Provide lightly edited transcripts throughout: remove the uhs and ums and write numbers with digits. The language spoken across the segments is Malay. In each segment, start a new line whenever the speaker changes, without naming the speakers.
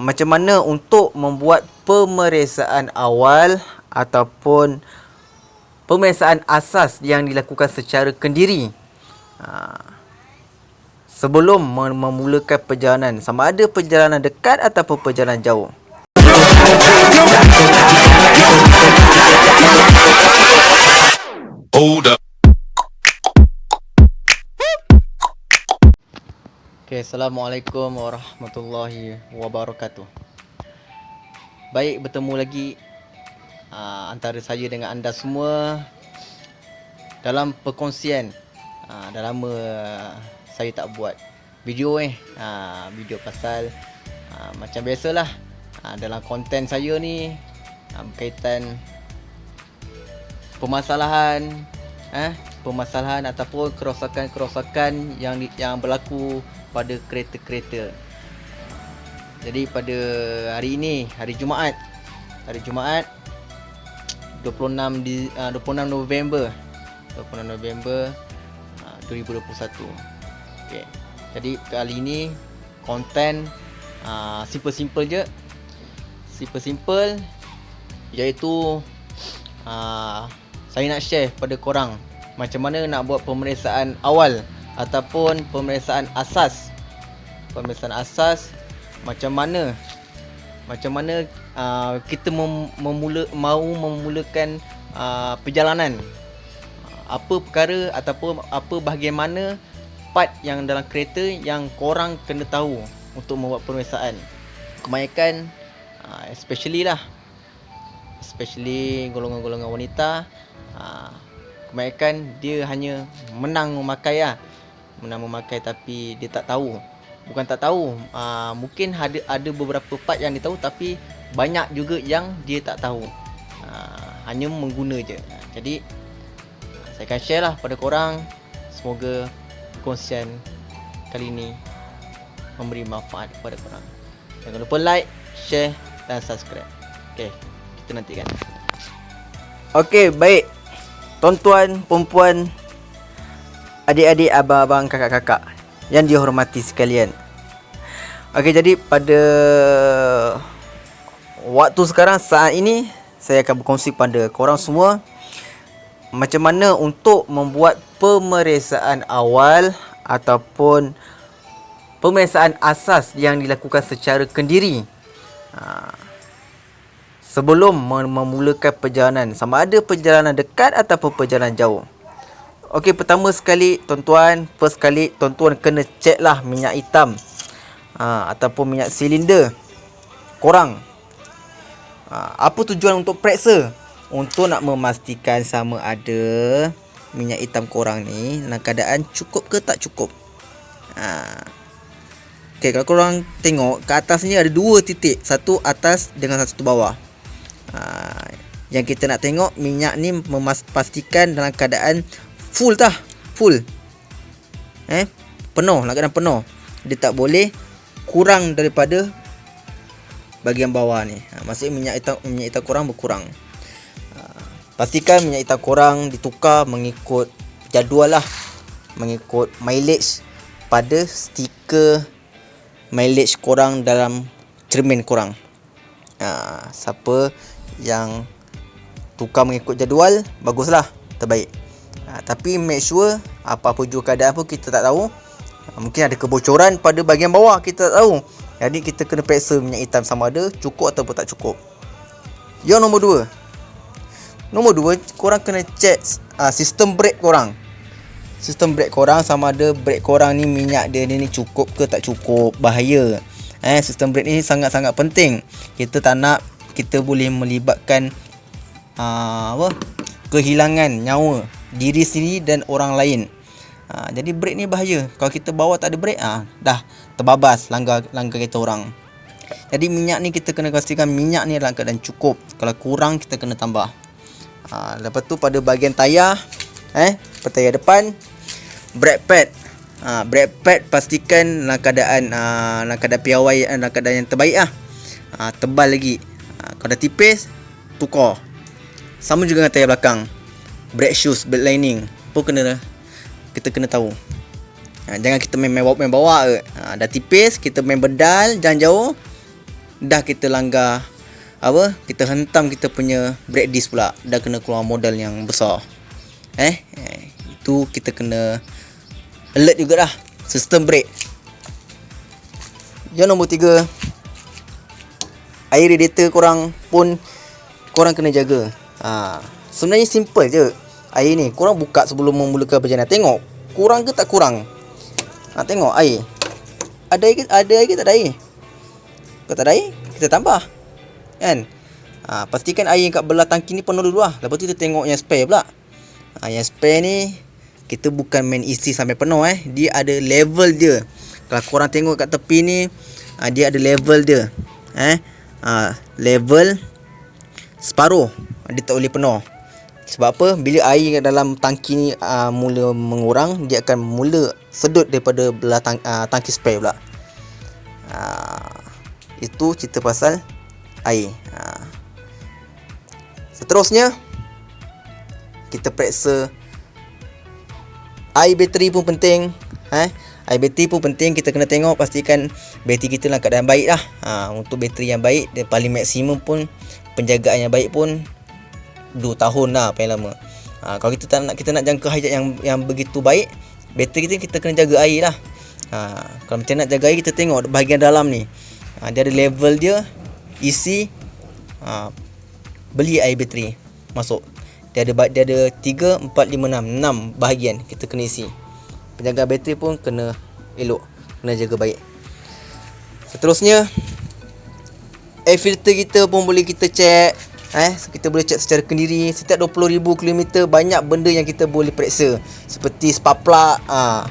macam mana untuk membuat pemeriksaan awal ataupun pemeriksaan asas yang dilakukan secara kendiri sebelum memulakan perjalanan, sama ada perjalanan dekat ataupun perjalanan jauh.
Hold up.
Okay, Assalamualaikum warahmatullahi wabarakatuh. Baik, bertemu lagi antara saya dengan anda semua dalam perkongsian. Dah lama saya tak buat video video pasal macam biasalah dalam konten saya ni berkaitan permasalahan ataupun kerosakan yang berlaku pada kereta-kereta. Jadi pada hari ini, hari Jumaat 26 November 2021. Okey. Jadi kali ini konten simple je. Simple iaitu saya nak share pada korang macam mana nak buat pemeriksaan awal ataupun pemeriksaan asas. Macam mana kita mahu memulakan perjalanan. Apa perkara ataupun apa bahagian mana part yang dalam kereta yang korang kena tahu untuk membuat pemeriksaan. Kebanyakan especially golongan-golongan wanita, kebanyakan dia hanya menang memakai tapi dia tak tahu. Bukan tak tahu, mungkin ada beberapa part yang dia tahu tapi banyak juga yang dia tak tahu, hanya mengguna je. Jadi saya akan share lah pada korang. Semoga perkongsian kali ini memberi manfaat kepada korang. Jangan lupa like, share dan subscribe. Okay, kita nantikan. Okay, baik tuan-tuan, perempuan, adik-adik, abang-abang, kakak-kakak yang dihormati sekalian. Okey, jadi pada waktu sekarang, saat ini, saya akan berkongsi pada korang semua macam mana untuk membuat pemeriksaan awal ataupun pemeriksaan asas yang dilakukan secara kendiri sebelum memulakan perjalanan, sama ada perjalanan dekat ataupun perjalanan jauh. Okey, pertama sekali tuan-tuan, tuan-tuan kena check lah minyak hitam ataupun minyak silinder korang. Apa tujuan untuk periksa? Untuk nak memastikan sama ada minyak hitam korang ni dalam keadaan cukup ke tak cukup. Okey, kalau korang tengok ke atas ni ada dua titik, satu atas dengan satu bawah. Yang kita nak tengok minyak ni memastikan dalam keadaan full. Penuh, dalam keadaan penuh. Dia tak boleh kurang daripada bahagian bawah ni. Maksudnya minyak hitam korang berkurang. Pastikan minyak hitam korang ditukar mengikut jadual lah, mengikut mileage pada stiker mileage korang dalam cermin korang. Siapa yang tukar mengikut jadual, baguslah, terbaik. Tapi make sure apa-apa juga keadaan pun kita tak tahu. Mungkin ada kebocoran pada bahagian bawah, kita tak tahu. Jadi kita kena periksa minyak hitam sama ada cukup ataupun tak cukup. Yang Nombor dua, korang kena check sistem brake korang. Sistem brake korang sama ada brake korang ni minyak dia ni cukup ke tak cukup. Bahaya. Sistem brake ni sangat-sangat penting. Kita tak nak kita boleh melibatkan kehilangan nyawa diri sendiri dan orang lain. Jadi brake ni bahaya. Kalau kita bawa tak ada brake, dah terbabas langgar kereta orang. Jadi minyak ni kita kena pastikan minyak ni dalam keadaan cukup. Kalau kurang kita kena tambah. Lepas tu pada bahagian tayar, pada tayar depan, brake pad. Brake pad pastikan dalam keadaan piawai, dalam keadaan yang terbaik tebal lagi. Kalau dah tipis, tukar. Sama juga dengan tayar belakang. Brake shoes, brake lining pun kita kena tahu. Jangan kita main bawa ke. Dah tipis, kita main bedal jalan jauh, dah kita langgar apa, kita hentam kita punya brake disc pula, dah kena keluar modal yang besar. Itu kita kena alert juga dah sistem brake. Yang nombor 3, air radiator korang pun korang kena jaga. Sebenarnya simple je air ni. Korang buka sebelum memulakan perjalanan, tengok kurang ke tak kurang. Tengok air, ada air ke tak ada air. Kalau tak ada air, kita tambah kan. Pastikan air kat belah tangki ni penuh dulu lah. Lepas tu kita tengok yang spare pula. Yang spare ni kita bukan main isi sampai penuh. Dia ada level dia. Kalau korang tengok kat tepi ni, dia ada level dia. Level separuh, dia tak boleh penuh. Sebab apa? Bila air kat dalam tangki ni mula mengurang, dia akan mula sedut daripada belah tangki spare pula. Itu cerita pasal air. Seterusnya, kita periksa air bateri pun penting. Air bateri pun penting. Kita kena tengok pastikan bateri kita dalam keadaan baik lah. Untuk bateri yang baik, dia paling maksimum pun penjagaan yang baik pun 2 tahun lah paling lama. Kalau kita nak jangka hayat yang begitu baik, bateri kita kena jaga air lah. Kalau macam nak jaga air, kita tengok bahagian dalam ni. Dia ada level dia, isi, beli air bateri masuk. Dia ada 3, 4, 5, 6 bahagian kita kena isi. Penjaga bateri pun kena elok, kena jaga baik. Seterusnya, air filter kita pun boleh kita check. Kita boleh check secara kendiri. Setiap 20,000 km banyak benda yang kita boleh periksa, seperti spark plug.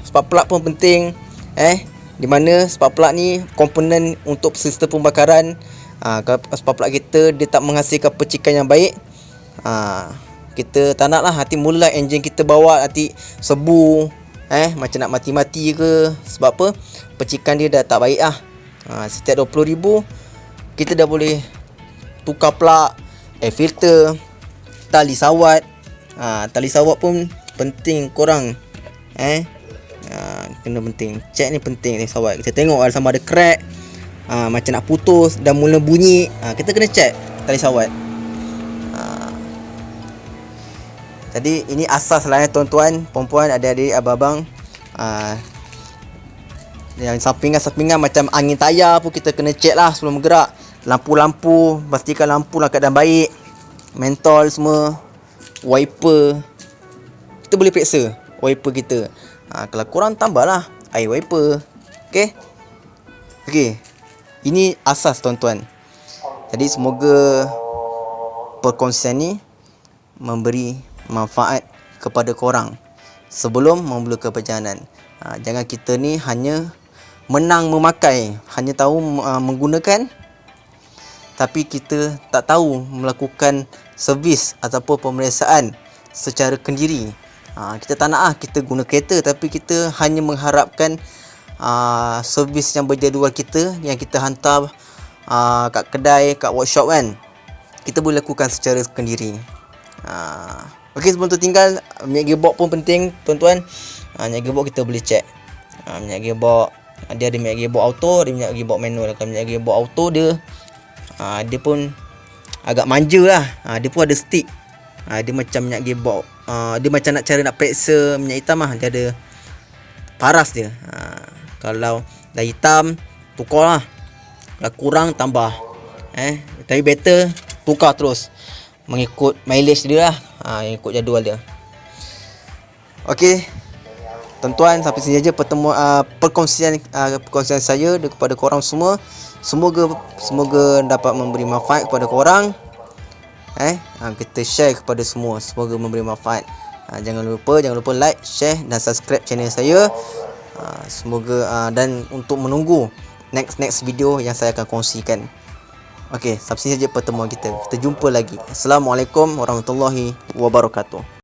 Spark plug pun penting. Di mana spark plug ni komponen untuk sistem pembakaran. Kalau spark plug kita dia tak menghasilkan percikan yang baik, kita tak nak lah. Nanti mula enjin kita bawa nanti sebu, macam nak mati-mati ke. Sebab apa? Percikan dia dah tak baik lah. Setiap 20,000 kita dah boleh tukar plug, air filter, tali sawat. Tali sawat pun penting korang. Kena penting. Check ni penting tali sawat. Kita tengok sama ada crack, macam nak putus, dah mula bunyi. Kita kena check tali sawat. Jadi ini asas lah tuan-tuan, puan-puan, adik-adik, abang-abang. Yang sampingan-sampingan macam angin tayar pun kita kena check lah sebelum bergerak. Lampu-lampu, pastikan lampu dalam keadaan baik. Mentol semua. Wiper, kita boleh periksa wiper kita. Kalau korang tambah lah air wiper. Okay. Ini asas tuan-tuan. Jadi semoga perkongsian ni memberi manfaat kepada korang sebelum memulakan perjalanan. Jangan kita ni hanya menang memakai, hanya tahu menggunakan, tapi kita tak tahu melakukan servis ataupun pemeriksaan secara kendiri. Kita tak nak kita guna kereta, tapi kita hanya mengharapkan servis yang berjadual kita, yang kita hantar kat kedai, kat workshop kan, kita boleh lakukan secara kendiri. Okey, sebelum tu tinggal, minyak gearbox pun penting tuan-tuan. Minyak gearbox kita boleh check. Minyak gearbox, dia ada minyak gearbox auto, ada minyak gearbox manual. Kalau minyak gearbox auto dia pun agak manja lah. Dia pun ada stick. Dia macam minyak gearbox. Dia macam nak periksa minyak hitam lah. Dia ada paras dia. Kalau dah hitam, tukar lah. Kalau kurang, tambah. Tapi better tukar terus, mengikut mileage dia lah. Ikut jadual dia. Okey, tuan-tuan, sampai sini saja perkongsian saya kepada korang semua. Semoga dapat memberi manfaat kepada korang. Kita share kepada semua, semoga memberi manfaat. Jangan lupa like, share dan subscribe channel saya. Semoga dan untuk menunggu next video yang saya akan kongsikan. Okey, sampai sini saja pertemuan kita. Kita jumpa lagi. Assalamualaikum warahmatullahi wabarakatuh.